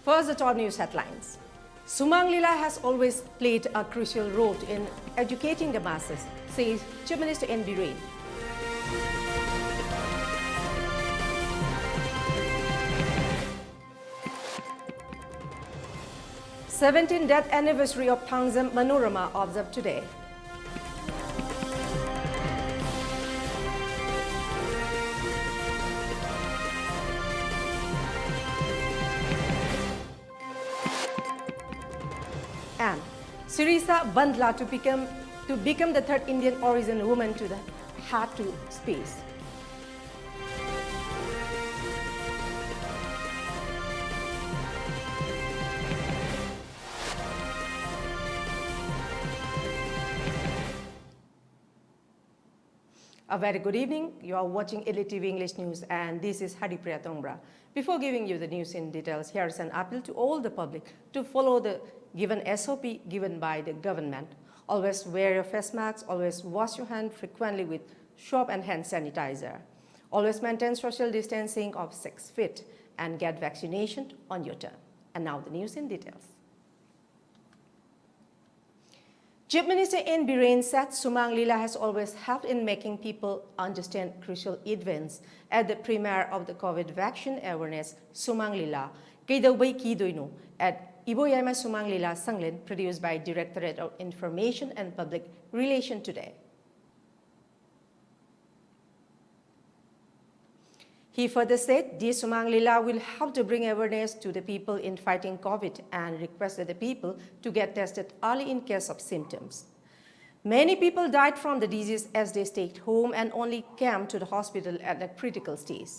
First, the top news headlines. Sumang Lila has always played a crucial role in educating the masses, says Chief Minister N. Biren. The 17th death anniversary of Thangzam Manorama observed today. And Sirisa Bandla to become the third Indian origin woman to head to space. A very good evening. You are watching ELITETV English News and this is HARIPRIYA. Before giving you the news in details, here is an appeal to all the public to follow the given SOP given by the government. Always wear your face masks, always wash your hands frequently with soap and hand sanitizer. Always maintain social distancing of 6 feet and get vaccination on your turn. And now the news in details. Chief Minister N. Biren said Sumang Lila has always helped in making people understand crucial events at the premiere of the COVID vaccine awareness Sumang Lila Kaidawbai Kidoino at Iboyama Sumang Lila Sanglin, produced by Directorate of Information and Public Relations today. He further said this Sumang Lila will help to bring awareness to the people in fighting COVID and requested the people to get tested early in case of symptoms. Many people died from the disease as they stayed home and only came to the hospital at a critical stage.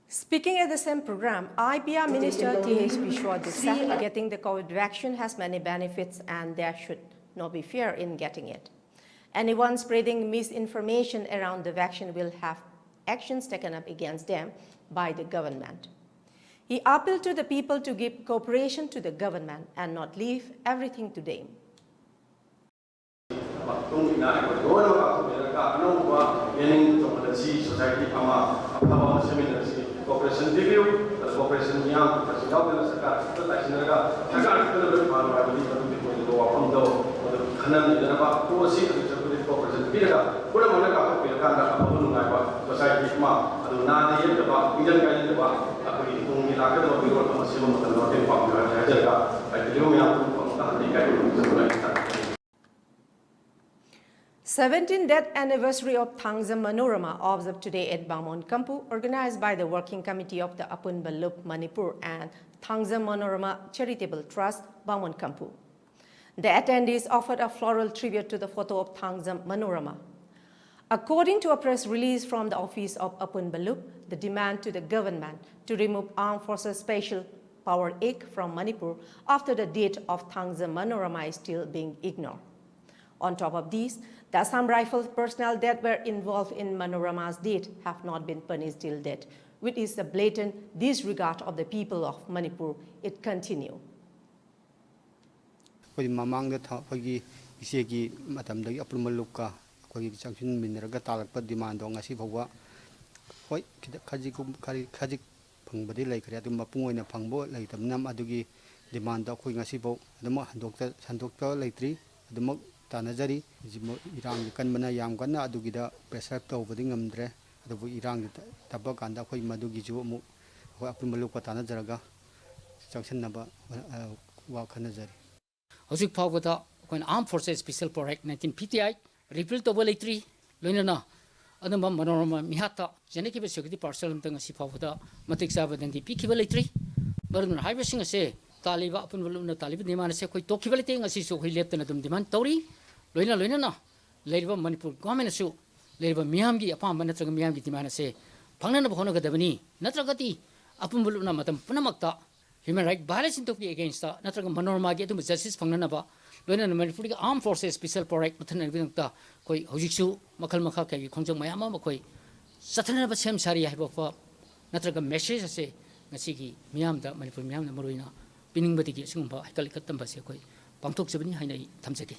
Speaking at the same program, IPR Minister T.H. Bishwa said getting the COVID vaccine has many benefits and there should not be fear in getting it. Anyone spreading misinformation around the vaccine will have actions taken up against them by the government. He appealed to the people to give cooperation to the government and not leave everything to them. Cooperation review, the cooperation yang presiden dan sekarang kita tak sebenarnya sekarang kita lebih malu lagi kalau kita boleh bawa fondo untuk kanan dan apa polisi itu seperti cooperation tidak boleh mana kalau kita kan apa pun nggak apa society mah atau nanti yang apa pinjam kajian apa apa itu mengilangkan atau berbuat masih mempertahankan tempat yang ada juga jadi yang pun tak dikaitkan sebenarnya. 17th death anniversary of Thangzam Manorama observed today at Bangmon Kampu, organized by the Working Committee of the Apun Balup Manipur and Thangzam Manorama Charitable Trust, Bangmon Kampu. The attendees offered a floral tribute to the photo of Thangzam Manorama. According to a press release from the office of Apun Balup, the demand to the government to remove Armed Forces Special Power Act from Manipur after the date of Thangzam Manorama is still being ignored. On top of these, the Assam Rifles personnel that were involved in Manorama's death have not been punished till date, which is a blatant disregard of the people of Manipur. It continues. Tanajari, Irang kan mana yang kan adu kita pressure tau berding amdre, adu Irang tabak anda koi madu gijo mu, apa meluk patana jaraga, ꯆꯪꯁꯤꯟꯅꯕ ꯋꯥ ꯈꯟꯅꯖꯔꯤ ꯍꯧꯖꯤꯛ ꯐꯥꯎꯕꯗ ꯑꯩꯈꯣꯏꯅ ꯑꯥꯔꯝ forces special force ꯑꯦꯛ 1958 ꯔꯤꯄꯤꯜ ꯇꯧꯕ ꯂꯩꯇ꯭ꯔꯤ ꯂꯣꯏꯅꯅ ꯑꯗꯨꯝꯕ Manorama ꯃꯤꯍꯥꯠꯇ ꯆꯦꯟꯅꯈꯤꯕ security parcel ꯑꯃꯇ ꯉꯁꯤ ꯐꯥꯎꯕꯗ ꯃꯇꯤꯛ ꯆꯥꯕ ꯗꯟꯗꯤ ꯄꯤꯈꯤꯕ ꯂꯩꯇ꯭ꯔꯤ ꯃꯔꯝꯅ ꯍꯥꯏꯕꯁꯤꯡ ꯑꯁꯦ ꯇꯥꯜꯂꯤꯕ ꯑꯄꯨꯟꯕ ꯂꯨꯞꯅ ꯇꯥꯜꯂꯤꯕ ꯗꯤꯃꯥꯟ ꯑꯁꯦ ꯑꯩꯈꯣꯏ ꯇꯣꯛꯈꯤꯕ ꯂꯩꯇꯦ ꯉꯁꯤꯁꯨ ꯑꯩꯈꯣꯏ ꯂꯦꯞꯇꯅ ꯑꯗꯨꯝ ꯗꯤꯃꯥꯟ ꯇꯧꯔꯤ ꯂꯣꯏꯅꯅ ꯂꯩꯔꯤꯕ ꯃꯅꯤꯄꯨꯔ ꯒꯣꯔꯃꯦꯟꯅꯁꯨ ꯂꯩꯔꯤꯕ ꯃꯤꯌꯥꯝꯒꯤ ꯑꯄꯥꯝꯕ ꯅꯠꯇ꯭ꯔꯒ ꯃꯤꯌꯥꯝꯒꯤ ꯗꯤꯃꯥꯟ ꯑꯁꯦ ꯐꯪꯅꯅꯕ ꯍꯣꯠꯅꯒꯗꯕꯅꯤ ꯅꯠꯇ꯭ꯔꯒꯗꯤ ꯑꯄꯨꯟꯕ ꯂꯨꯞꯅ ꯃꯇꯝ ꯄꯨꯝꯅꯃꯛꯇ ꯍ꯭ꯌꯨꯃꯦꯟ ꯔꯥꯏꯠ ꯚꯥꯏꯑꯣꯂꯦꯁꯟ ꯇꯧꯕꯒꯤ ꯑꯦꯒꯦꯟꯁꯇ ꯅꯠꯇ꯭ꯔꯒ ꯃꯅꯣꯔꯃꯥꯒꯤ ꯑꯗꯨꯝꯕ ꯖꯁꯇꯤꯁ ꯐꯪꯅꯅꯕ ꯂꯣꯏꯅꯅ ꯃꯅꯤꯄꯨꯔꯒꯤ ꯑꯥꯔꯝ ꯐꯣꯔꯁꯦꯁ ꯁ꯭ꯄꯦꯁꯤꯌꯦꯜ ꯐꯣꯔꯁ ꯑꯦꯛ ꯃꯨꯊꯠꯅꯕꯒꯤꯗꯃꯛꯇ ꯑꯩꯈꯣꯏ ꯍꯧꯖꯤꯛꯁꯨ ꯃꯈꯜ ꯃꯈꯥ ꯀꯩꯒꯤ ꯈꯣꯡꯖꯪ ꯃꯌꯥꯝ ꯑꯃ ꯑꯩꯈꯣꯏ ꯆꯠꯊꯅꯕ ꯁꯦꯝ ꯁꯥꯔꯤ ꯍꯥꯏꯕ ꯅꯠꯇ꯭ꯔꯒ ꯃꯦꯁꯦꯖ ꯑꯁꯦ ꯉꯁꯤꯒꯤ ꯃꯤꯌꯥꯝꯗ ꯃꯅꯤꯄꯨꯔ ꯃꯤꯌꯥꯝꯅ ꯃꯔꯨꯑꯣꯏꯅ ꯄꯤꯅꯤꯡꯕꯗꯒꯤ ꯑꯁꯤꯒꯨꯝꯕ ꯍꯩꯀꯠ ꯂꯩꯀꯠꯇꯝꯕꯁꯦ ꯑꯩꯈꯣই ꯄꯥꯡꯊꯣꯛꯆꯕꯅꯤ ꯍꯥꯏꯅ ꯑꯩ ꯊꯝꯖꯒꯦ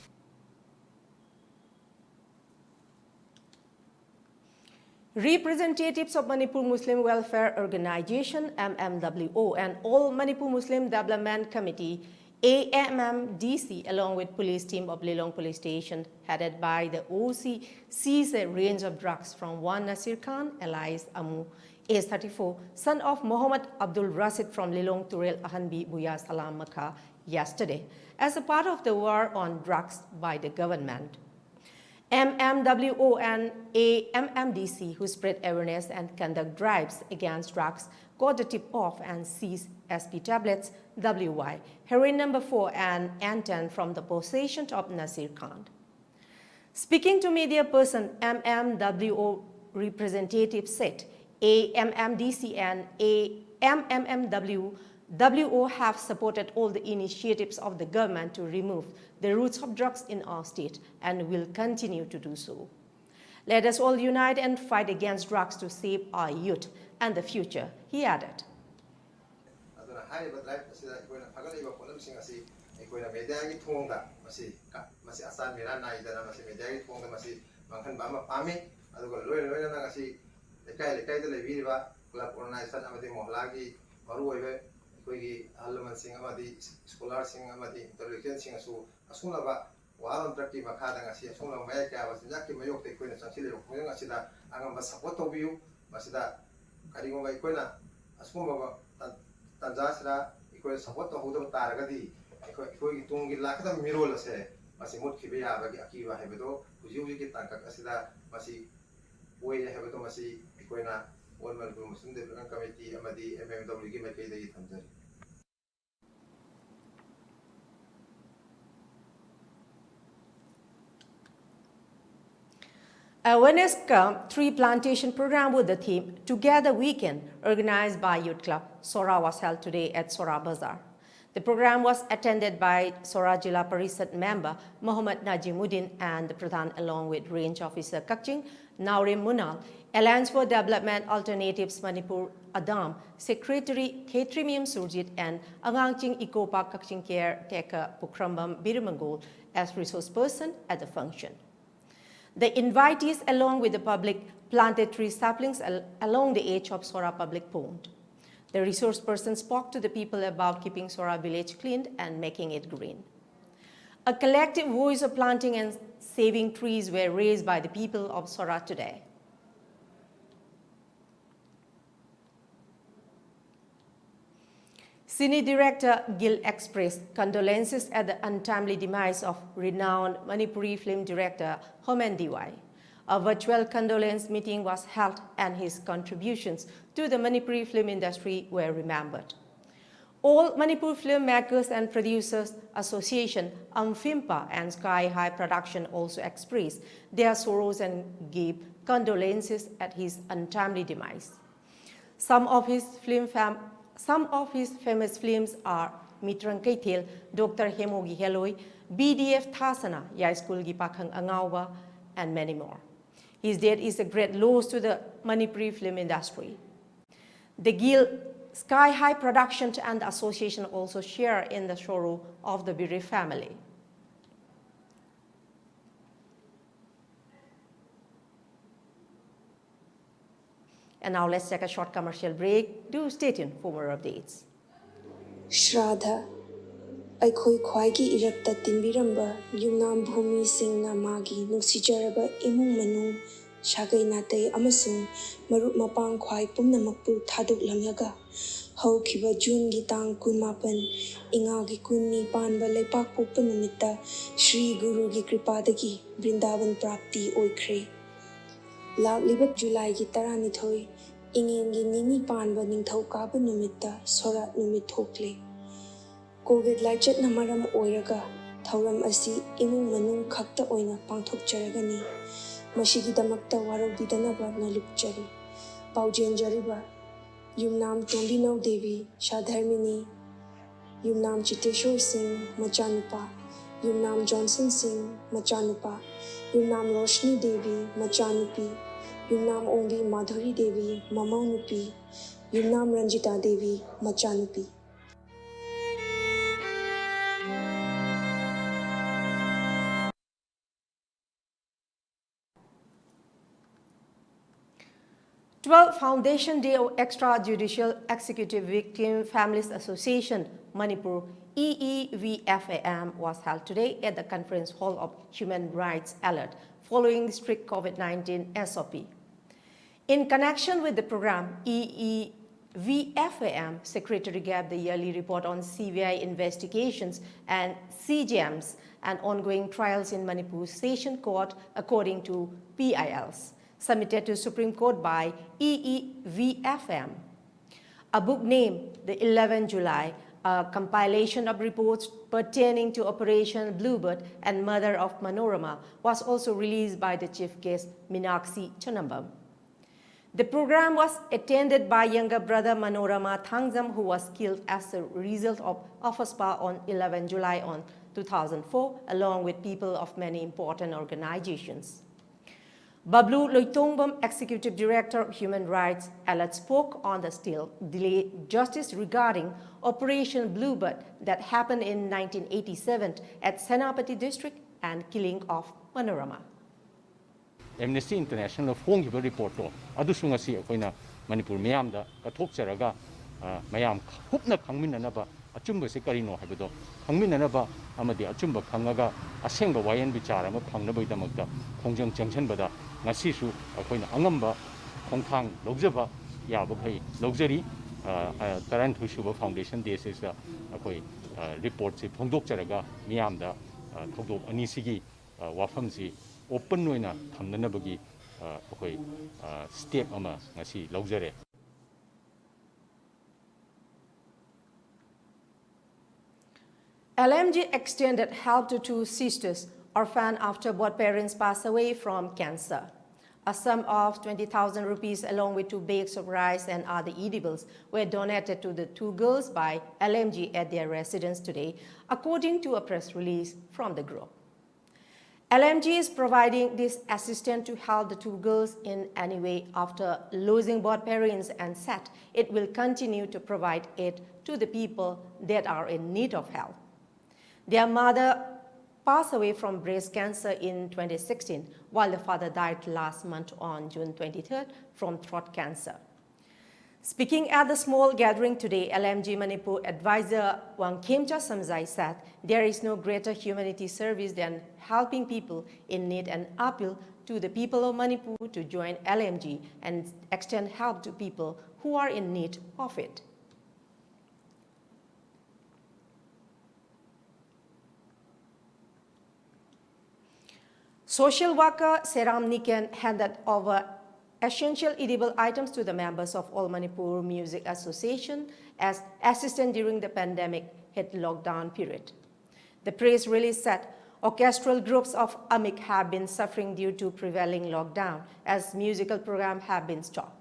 Representatives of Manipur Muslim Welfare Organization MMWO and All Manipur Muslim Development Committee AMMDC along with police team of Lilong Police Station headed by the OC seized a range of drugs from one Nasir Khan alias Amu, age 34, son of Muhammad Abdul Rasid from Lilong Turel Ahanbi Buya Salam Makah yesterday as a part of the war on drugs by the government. MMWO and AMMDC, who spread awareness and conduct drives against drugs, got the tip-off and seized SP tablets, WY, heroin number 4 and N10 from the possession of Nasir Khan. Speaking to media person, MMWO representative said AMMDC and AMMWO have supported all the initiatives of the government to remove the roots of drugs in our state and will continue to do so. Let us all unite and fight against drugs to save our youth and the future, he added. ꯑꯩꯈꯣꯏꯒꯤ ꯑꯍꯜ ꯂꯃꯟꯁꯤꯡ ꯑꯃꯗꯤ ꯁ꯭ꯀꯣꯂꯔꯁꯤꯡ ꯑꯃꯗꯤ ꯏꯟꯇꯦꯂꯦꯛꯆꯨꯋꯦꯜꯁꯤꯡꯅꯁꯨ ꯑꯁꯨꯝꯂꯕ ꯋꯥꯔꯣꯜ ꯗ꯭ꯔꯒꯀꯤ ꯃꯈꯥꯗ ꯉꯁꯤ ꯑꯁꯨꯝꯂꯕ ꯃꯌꯥꯏ ꯀꯌꯥ ꯆꯤꯟꯖꯥꯛꯀꯤ ꯃꯥꯌꯣꯛꯇ ꯑꯩꯈꯣꯏꯅ ꯆꯪꯁꯤꯜꯂꯤꯕ ꯈꯣꯡꯖꯪ ꯑꯁꯤꯗ ꯑꯉꯝꯕ ꯁꯄꯣꯔꯠ ꯇꯧꯕꯤꯌꯨ ꯃꯁꯤꯗ ꯀꯔꯤꯒꯨꯝꯕ ꯑꯩꯈꯣꯏꯅ ꯑꯁꯨꯝꯕ ꯇꯥꯟꯖꯥꯁꯤꯗ ꯑꯩꯈꯣꯏꯅ ꯁꯄꯣꯔꯠ ꯇꯧꯍꯧꯗꯕ ꯇꯥꯔꯒꯗꯤ ꯑꯩꯈꯣꯏꯒꯤ ꯇꯨꯡꯒꯤ ꯂꯥꯛꯀꯗꯕ ꯃꯤꯔꯣꯜ ꯑꯁꯦ ꯃꯁꯤ ꯃꯨꯠꯈꯤꯕ ꯌꯥꯕꯒꯤ ꯑꯀꯤꯕ ꯍꯥꯏꯕꯗꯣ ꯍꯧꯖꯤꯛ ꯍꯧꯖꯤꯛꯀꯤ ꯇꯥꯡꯀꯛ ꯑꯁꯤꯗ ꯃꯁꯤ ꯑꯣꯏꯔꯦ ꯍꯥꯏꯕꯗꯣ ꯃꯁꯤ ꯑꯩꯈꯣꯏꯅ All Manipur Muslim Development Committee amadi MMWꯒꯤ ꯃꯥꯏꯀꯩꯗꯒꯤ ꯊꯝꯖꯔꯤ Awareness Camp Tree Plantation Program with the theme Together We Can, organized by Youth Club Sora, was held today at Sora Bazaar. The program was attended by Sora Jilla Parishad member Mohammad Najimuddin and the Pradhan along with Range Officer Kakching, Naurim Munal, Alliance for Development Alternatives Manipur Adam, Secretary Khetrimium Surjit and Angangching Eco Park Kakching Caretaker Pukrambam Birumangol as resource person at the function. The invitees, along with the public, planted tree saplings along the edge of Sora Public Pond. The resource person spoke to the people about keeping Sora village clean and making it green. A collective voice of planting and saving trees were raised by the people of Sora today. Cine director Gil expressed condolences at the untimely demise of renowned Manipuri film director Homen Diwai. A virtual condolence meeting was held and his contributions to the Manipuri film industry were remembered. All Manipur Filmmakers and Producers Association, Amphimpa and Sky High Production also expressed their sorrows and gave condolences at his untimely demise. Some of his famous films are Mitrang Kaitil, Dr. Hemogi Heloi, BDF Thasana, Yaiskulgi Pakhang Angawa, and many more. His death is a great loss to the Manipuri film industry. The Gil Sky High Production and the association also share in the sorrow of the bereaved family. And now let's take a short commercial break. Do stay tuned for more updates. Shraddha Aikhoi Khwaigi Irakta Tinbiramba Yumnam Bhumi Singna Magi Nuksijaraba Imung Manu Sagai natai amasung marup mapang khwai pumnamakpu thaduklamlaga haukiba June gi tang kunmapan inga gi kunni panba leipak pokpa numitta Shri Guru gi kripadagi Vrindavan prapti oikhre. Laklibak July gi taranithoi ingen gi ningi panba ningthau kaba numitta sorat numit thokle. COVID laichit na maram oiraga thauram asi imung manung khakta oina pangthokjaragani. Mashigidamakta waraubidanaba nalupjari. Paujenjariba Yumnam Tombinau Devi Shadharmini, Yumnam Chiteshwar Singh Machanupa, Yumnam Johnson Singh Machanupa, Yumnam Roshni Devi Machanupi, Yumnam Ongi Madhuri Devi Mamaunupi, Yumnam Ranjita Devi Machanupi. Foundation Day of Extrajudicial Executive Victim Families Association, Manipur, EEVFAM, was held today at the Conference Hall of Human Rights Alert, following strict COVID-19 SOP. In connection with the program, EEVFAM Secretary gave the yearly report on CVI investigations and CJMs and ongoing trials in Manipur Session Court according to PILs, submitted to Supreme Court by EEVFM. A book named The 11th July, a compilation of reports pertaining to Operation Bluebird and Murder of Manorama, was also released by the chief guest Meenakshi Chonnambam. The program was attended by younger brother Manorama Thangzam, who was killed as a result of Afaspa on 11 July 2004, along with people of many important organizations. Bablu Loitongbam, Executive Director of Human Rights Alert, spoke on the still delayed justice regarding Operation Bluebird that happened in 1987 at Senapati District and killing of Manorama. Amnesty International Fongiba report to Adusungasi Akoina Manipur Mayam da Katok Saraga Mayam Hupna Kangminanaba Achumba Sekarino Habido Kangminanaba Amadi Achumba Kangaga Asenga Wayan Bichara Pangaba Damagda Kongjang Junction Bada Nasisu Akoina Angamba Kongkang Logzaba Yabakai Luxury Taran Hushuba Foundation this is Akoi reports Pongdok Saraga Mayam da Togdok Anisigi Wafamsi open noina thamnanabagi akoi step ama ngasi laujare. LMG extended help to two sisters orphaned after both parents passed away from cancer. A sum of 20,000 rupees along with 2 bags of rice and other edibles were donated to the two girls by LMG at their residence today, according to a press release from the group. LMG is providing this assistance to help the two girls in any way after losing both parents, and said it will continue to provide aid to the people that are in need of help. Their mother passed away from breast cancer in 2016, while the father died last month on June 23rd from throat cancer. Speaking at the small gathering today, LMG Manipur advisor Wangkemcha Samjai said there is no greater humanity service than helping people in need, and appeal to the people of Manipur to join LMG and extend help to people who are in need of it. Social worker Seram Niken handed over essential edible items to the members of All Manipur Music Association as assistant during the pandemic hit lockdown period. The press release said orchestral groups of AMIC have been suffering due to prevailing lockdown as musical programs have been stopped.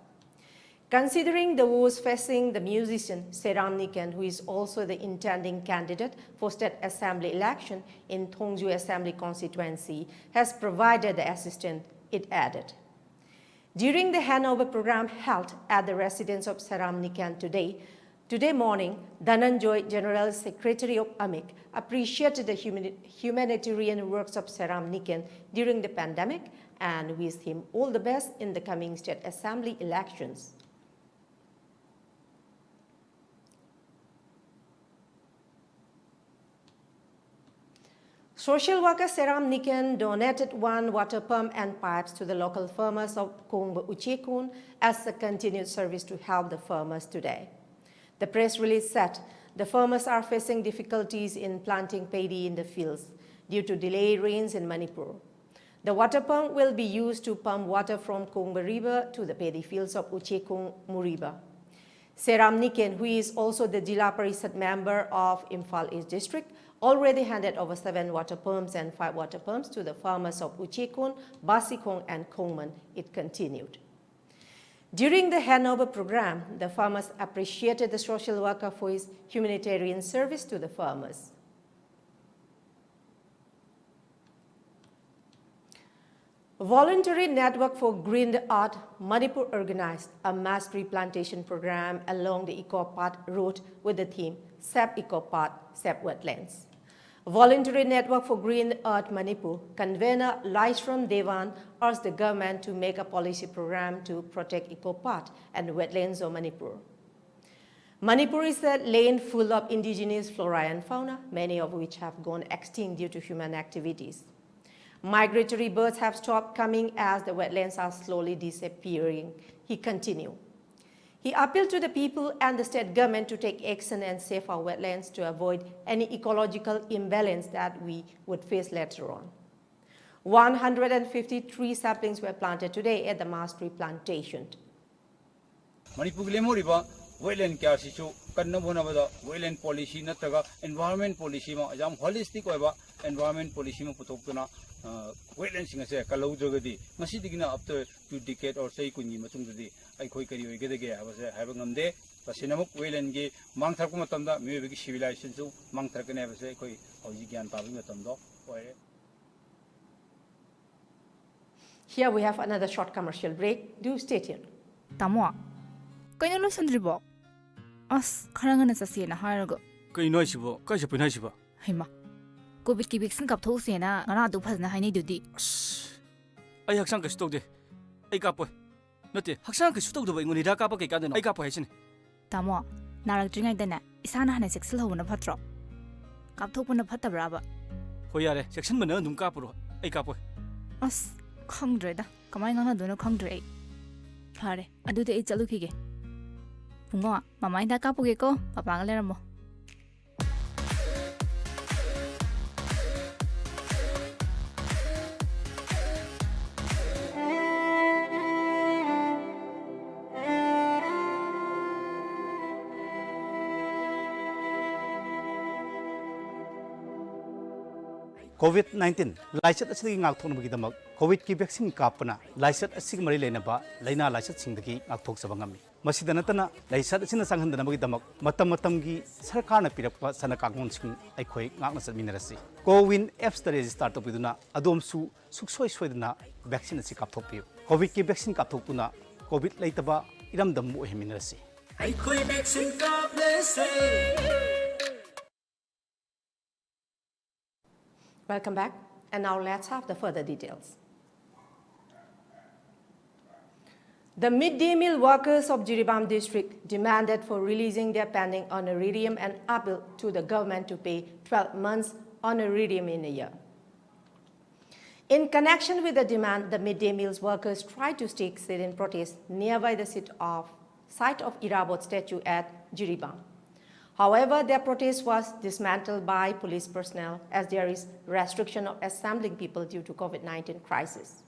Considering the woes facing the musician Seram Niken, who is also the intending candidate for state assembly election in Thongju Assembly constituency, has provided the assistance, it added. During the handover program held at the residence of Seram Niken today morning, Dhananjoy, General Secretary of AMIC, appreciated the humanitarian works of Seram Niken during the pandemic and wished him all the best in the coming state assembly elections. Social worker Seram Niken donated 1 water pump and pipes to the local farmers of Kongba Uchekun as a continued service to help the farmers today. The press release said the farmers are facing difficulties in planting paddy in the fields due to delayed rains in Manipur. The water pump will be used to pump water from Kongba River to the paddy fields of Uchekun Muriba. Seram Niken, who is also the Jila Parishad member of Imphal East District, already handed over 7 water pumps and 5 water pumps to the farmers of Uchekun, Basikong and Kongman. It continued. During the handover program, the farmers appreciated the social worker for his humanitarian service to the farmers. Voluntary Network for Green Earth Manipur organized a mass tree plantation program along the eco-path route with the theme Save Eco-Path, Save Wetlands. Voluntary Network for Green Earth Manipur convener Laishram Devan urged the government to make a policy program to protect eco-path and wetlands of Manipur. Manipur is a land full of indigenous flora and fauna, many of which have gone extinct due to human activities. Migratory birds have stopped coming as the wetlands are slowly disappearing, he continued. He appealed to the people and the state government to take action and save our wetlands to avoid any ecological imbalance that we would face later on. 153 saplings were planted today at the mass tree plantation. Manipur lemoriba wetland kya sisu kanna bonabada wetland policy nataga environment policy ma jam holistic oiba environment policy ma putokuna wetland singa se kalau jogadi ngasi digina after 2 decade or say kungi matungdi ai khoi kari oigedege abase haiba ngamde pasinamuk wetland gi mangthakku matamda mebegi civilization su mangthakne abase khoi hoji gyan tabi matamdo oire. Here we have another short commercial break. Do stay tuned. Tamo, kaino lo sandribo? As kharangana sasiena harago. Kaino isibo, kaisa pinai sibo. Hima. COVID ki vaccine kap thau sena ngana du phazna hainai dudi. Ai haksang ka stokde. Ai kapoy. Nate, haksang ka stokdo ba ingoni da kapa ke kadeno. Ai kapoy haisine. Tamo, narak dringai dana isana hana sexual hona phatro. Kap thau puna phatabra ba. Hoyare, section mana num kapuro. Ai kapoy. As khangdre da. Kamai ngana dono khangdre. Phare, adude ai chalu khige. Pungo, mamai da kapuge ko, papa ga leramo. COVID-19 लाइसेट असि ngakthonबगिदमक COVID की vaccine कापना लाइसेट असि मरि लेनबा लाइना लाइसेट सिंगदगी ngakthokjabangami masida natana लाइसेट असि sanghndanaबगिदमक मतम मतमगी सरकारना पिरकपा सनकागोन सिंग अखोय ngakna satminarasi कोविन एप्स ता रजिस्टर तोबिदुना अदोमसु सुखसोय सोयदना वैक्सीन असि कापथोकपियो कोविड की वैक्सीन कापथोकतुना कोविड लेतबा इरमदम ओहेमिनरasi अखोय वैक्सीन कापलेसे. Welcome back, and now let's have the further details. The midday meal workers of Jiribam district demanded for releasing their pending honorarium and appealed to the government to pay 12 months honorarium in a year. In connection with the demand, the midday meals workers tried to stake sit-in protest nearby the site of Irabot statue at Jiribam. However, their protest was dismantled by police personnel as there is restriction of assembling people due to COVID-19 crisis.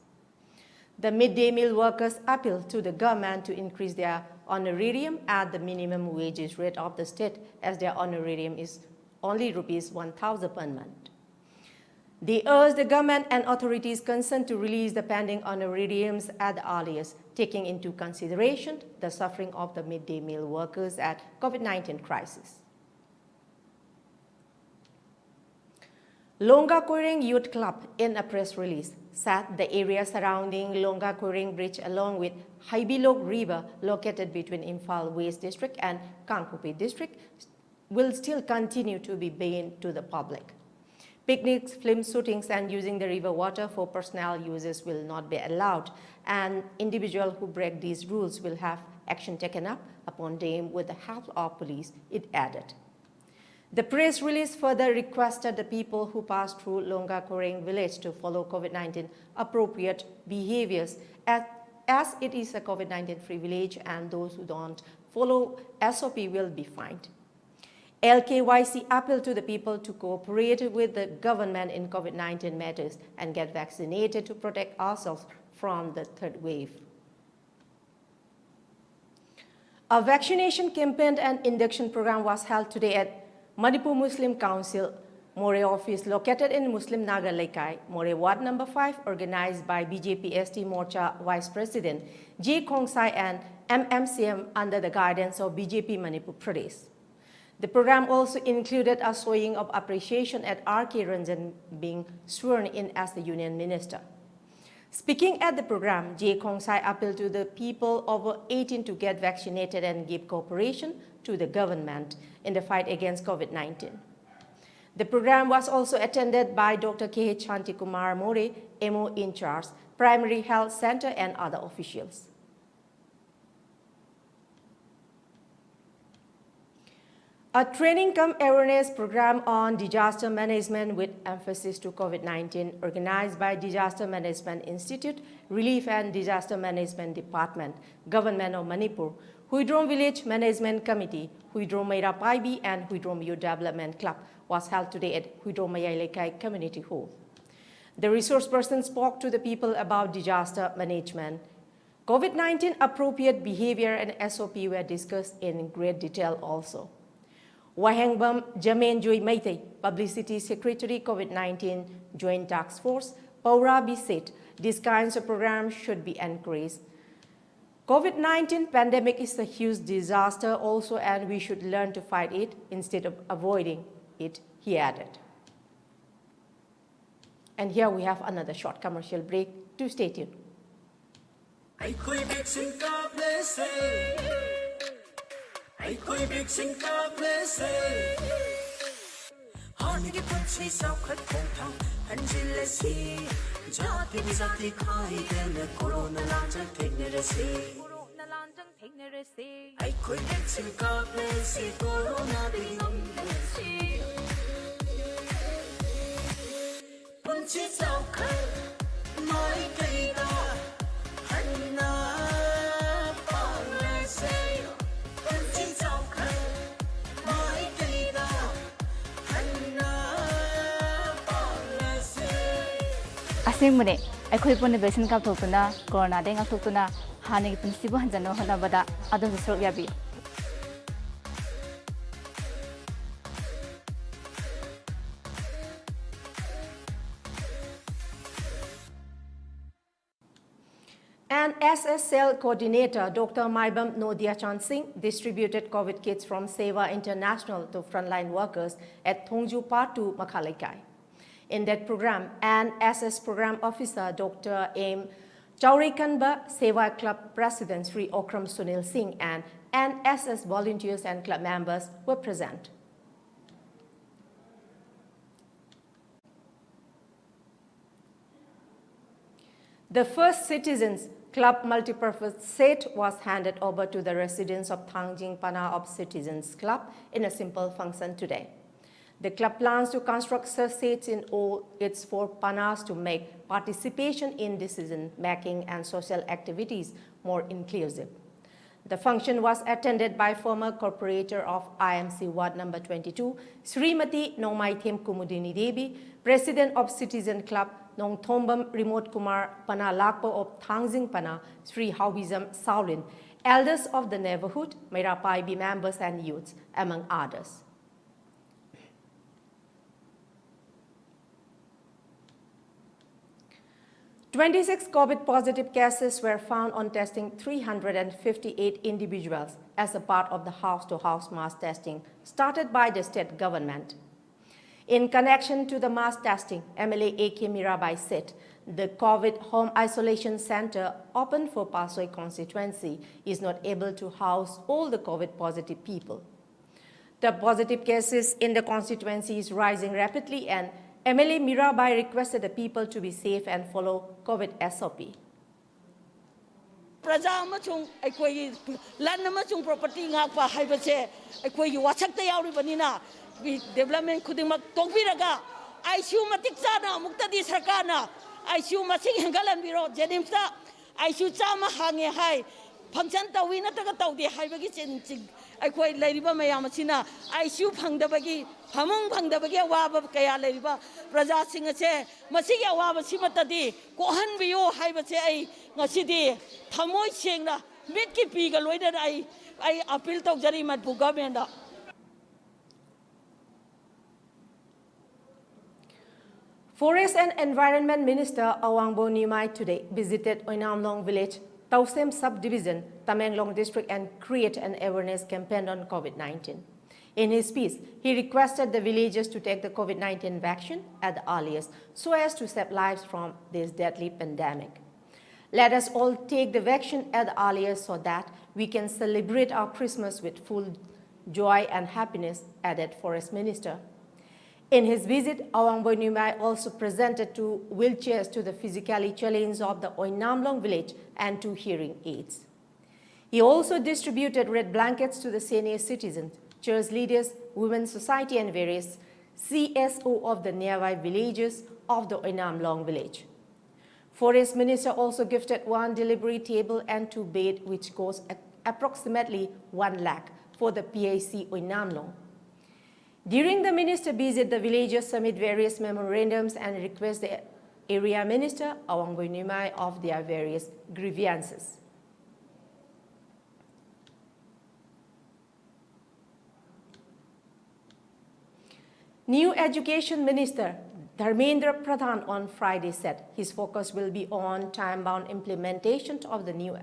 The midday meal workers appealed to the government to increase their honorarium at the minimum wages rate of the state as their honorarium is only rupees 1,000 per month. They urged the government and authorities concerned to release the pending honorariums at the earliest, taking into consideration the suffering of the midday meal workers at COVID-19 crisis. Longa Kuring Youth Club, in a press release, said the area surrounding Longa Kuring Bridge along with Haibilok River located between Imphal West District and Kangkupi District will still continue to be banned to the public. Picnics, film shootings, and using the river water for personal uses will not be allowed, and individuals who break these rules will have action taken up upon them with the help of police, it added. The press release further requested the people who pass through Longa Koreng village to follow COVID-19 appropriate behaviors as it is a COVID-19 free village, and those who don't follow SOP will be fined. LKYC appealed to the people to cooperate with the government in COVID-19 matters and get vaccinated to protect ourselves from the third wave. A vaccination campaign and induction program was held today at Manipur Muslim Council, More office located in Muslim Nagar Laikai, More Ward number 5, organized by BJP ST Morcha Vice President J. Khongsai and MMCM under the guidance of BJP Manipur Pradesh. The program also included a showing of appreciation at R.K. Ranjan being sworn in as the Union Minister. Speaking at the program, J. Khongsai appealed to the people over 18 to get vaccinated and give cooperation to the government in the fight against COVID-19. The program was also attended by Dr. K. Chantikumar More, MO in charge, Primary Health Center, and other officials. A training cum awareness program on disaster management with emphasis to COVID-19 organized by Disaster Management Institute, Relief and Disaster Management Department, Government of Manipur, Huidrom Village Management Committee, Huidrom Meira Paibi and Huidrom Youth Development Club was held today at Huidrom Mayailekai Community Hall. The resource person spoke to the people about disaster management. COVID-19 appropriate behavior and SOP were discussed in great detail also. Wahengbam Jamen Joy Maitei, Publicity Secretary COVID-19 Joint Task Force, Paurabi said these kinds of programs should be encouraged. COVID-19 pandemic is a huge disaster also, and we should learn to fight it instead of avoiding it, he added. And here we have another short commercial break. Do stay tuned. Asingmune, I pun vaccine kap thokuna, corona deng thokuna, hani principle hanjano hana bada, adum srok yabi. An SSL coordinator, Dr. Maibam Nodia Chan Singh, distributed COVID kits from Seva International to frontline workers at Thongju Part 2, Makhalaikai. In that program, an SS program officer, Dr. M. Chaurikanba, Seva Club President Sri Okram Sunil Singh, and SS volunteers and club members were present. The first Citizens Club multipurpose set was handed over to the residents of Thangjing Pana of Citizens Club in a simple function today. The club plans to construct such sets in all its 4 panas to make participation in decision-making and social activities more inclusive. The function was attended by former corporator of IMC Ward number 22, Srimati Nomaithem Kumudini Devi, President of Citizen Club, Nong Thombam Remote Kumar Pana Lakpo of Thangjing Pana, Sri Hawizam Saulin, elders of the neighborhood, Meira Paibi members and youths, among others. "26 COVID-positive cases were found on testing 358 individuals as a part of the house-to-house mass testing started by the state government. In connection to the mass testing, MLA A.K. Mirabai said the COVID home isolation center open for Pasoi constituency is not able to house all the COVID-positive people. The positive cases in the constituency is rising rapidly, and MLA Mirabai requested the people to be safe and follow COVID SOP. Praja amachung aikoi land amachung property ngakpa haibase aikoi wasak ta yauri banina development khudingmak tokbiraga ICU matik chana muktadi sarkarna ICU masing hengalan biro jenimsa ICU chama hange hai function tawi na taga tawdi haibagi chin akhoi leiriba mayam asina ICU phangdabagi phamung phangdabagi awaba kaya leiriba praja sing ase masigi awaba simatadi kohan biyo haibase ai ngasidi thamoi sengna mitki piga loida ai appeal tawjari Manipur government da. Forest and Environment Minister Awangbo Nimai today visited Oinamlong village, Tausem subdivision, Tamenglong district and create an awareness campaign on COVID-19. In his speech, he requested the villagers to take the COVID-19 vaccine at the earliest so as to save lives from this deadly pandemic. Let us all take the vaccine at the earliest so that we can celebrate our Christmas with full joy and happiness, added Forest Minister. In his visit, Awangbo Nimai also presented 2 wheelchairs to the physically challenged of the Oinamlong village and 2 hearing aids. He also distributed red blankets to the senior citizens, church leaders, women's society and various CSO of the nearby villages of the Oinamlong village. Forest Minister also gifted 1 delivery table and 2 beds, which cost approximately 1 lakh for the PIC Oinamlong. During the minister visit, the villagers submit various memorandums and request the area minister, Awangbo Nimai, of their various grievances. New Education Minister Dharmendra Pradhan on Friday said his focus will be on time-bound implementation of the new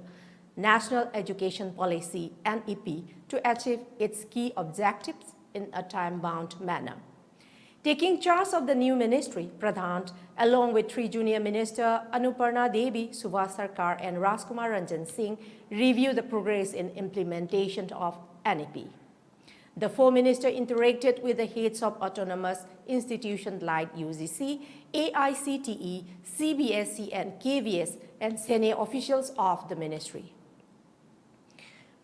National Education Policy (NEP) to achieve its key objectives in a time-bound manner. Taking charge of the new ministry, Pradhan, along with 3 junior ministers, Anuparna Devi, Subhas Sarkar, and Rajkumar Ranjan Singh, reviewed the progress in implementation of NEP. The 4 ministers interacted with the heads of autonomous institutions like UGC, AICTE, CBSE, and KVS, and senior officials of the ministry.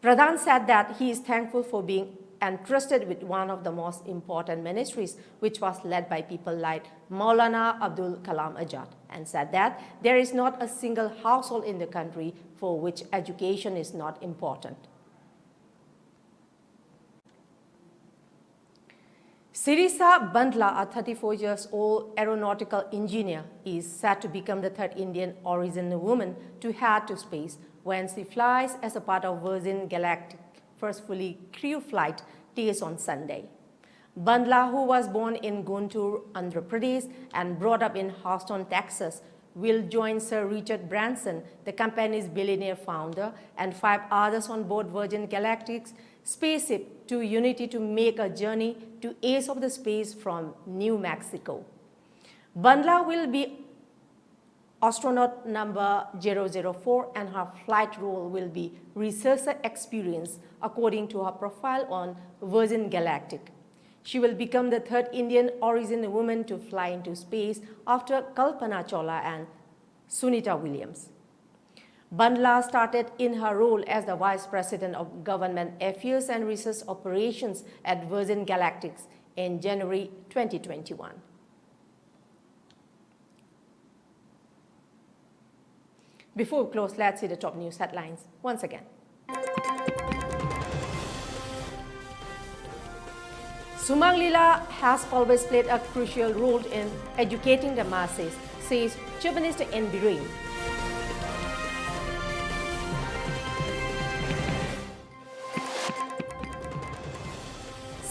Pradhan said that he is thankful for being entrusted with one of the most important ministries, which was led by people like Maulana Abdul Kalam Azad, and said that there is not a single household in the country for which education is not important. Sirisa Bandla, a 34-year-old aeronautical engineer, is said to become the 3rd Indian origin woman to head to space when she flies as a part of Virgin Galactic first fully crewed flight takes on Sunday. Bandla, who was born in Guntur, Andhra Pradesh and brought up in Houston, Texas, will join Sir Richard Branson, the company's billionaire founder, and 5 others on board Virgin Galactic's spaceship to Unity to make a journey to ace of the space from New Mexico. Bandla will be astronaut number 004 and her flight role will be researcher experience according to her profile on Virgin Galactic. She will become the 3rd Indian origin woman to fly into space after Kalpana Chawla and Sunita Williams. Bandla started in her role as the Vice President of Government Affairs and Research Operations at Virgin Galactic in January 2021. Before we close, let's see the top news headlines once again. Sumang Lila has always played a crucial role in educating the masses, says Chief Minister N. Biren.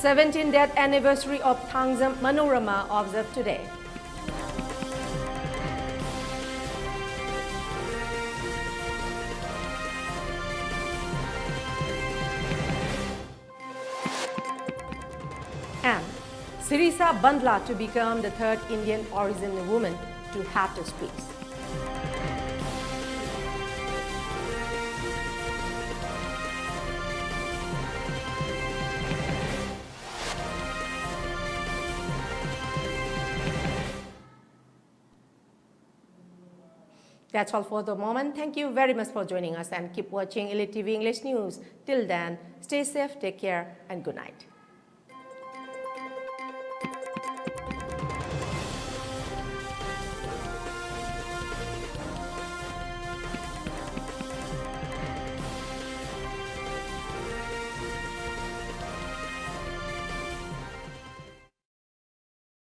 The 17th anniversary of Thangzam Manorama observed today. And Sirisa Bandla to become the 3rd Indian origin woman to head to space. That's all for the moment. Thank you very much for joining us and keep watching ELITETV English News. Till then, stay safe, take care, and good night.